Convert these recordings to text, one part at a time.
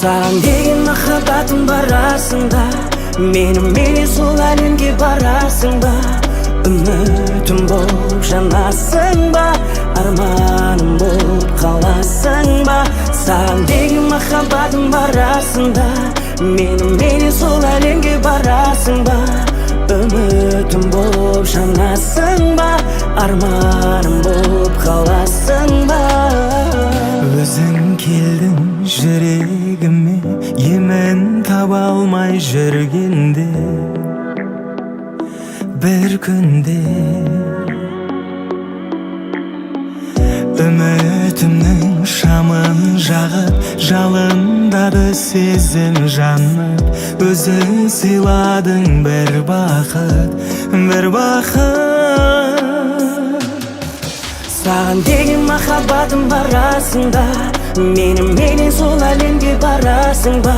Саған деген махаббатым барасың ба? Менімен сол әлемге барасың ба? Үмітім болып жанасың ба? Арманым болып қаласың ба? Саған деген махаббатым барасың да? Менімен сол әлемге барасың ба? Үмітім болып жанасың ба? Арманым болып қаласың ба? Өзің келдің жүрегіме, емін таба алмай жүргенде бір күнде үмітімнің шамын жағып, жалындады сезім жанып, өзің сыйладың бір бақыт, бір бақыт. Саған деген махаббатым барасың да? Менімен сол әлемге барасың ба?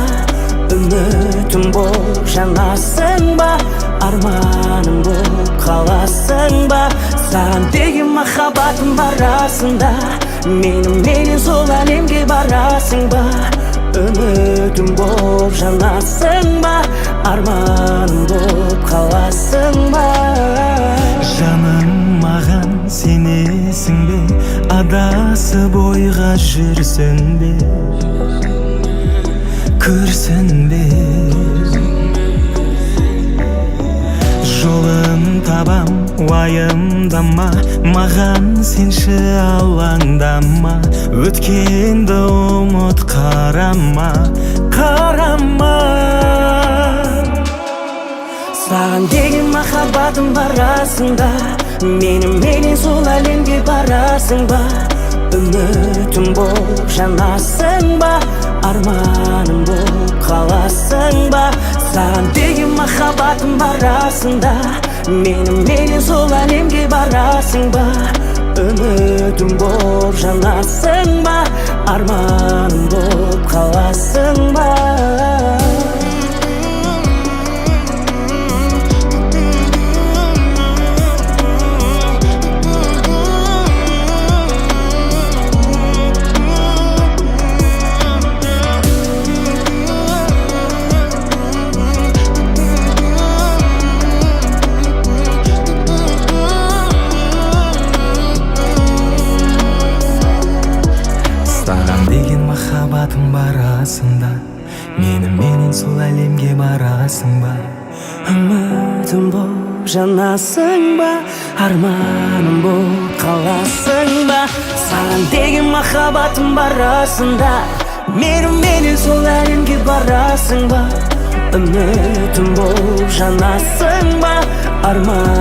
Үмітім болып жанасың ба? Арманым болып қаласың ба? Саған деген махаббатым барасың да? Менімен сол әлемге барасың ба? Үмітім болып жанасың ба? Арманым болып қаласың ба? Жаным, маған сенесің бе? Адасып ойға жүрсің бе? Көрсін бе? Жолын табам, уайымдама, маған сенші алаңдама. Өткенді ұмыт, қарама, қарама. Саған деген махаббатым барасың да? Менімен сол әлемге барасың ба? Үмітім болып жанасың ба? Арманым болып қаласың ба? Саған деген махаббатым барасың да? Менімен сол әлемге барасың ба? Үмітім болып жанасың ба? Арманым болып қаласың ба? Саған деген махаббатым барасың да? Менімен сол әлемге барасың ба? Үмітім болып жанасың ба? Арманым болып қаласың ба? Саған деген махаббатым барасың да? Менімен сол әлемге барасың ба? Үмітім болып жанасың ба? Арманым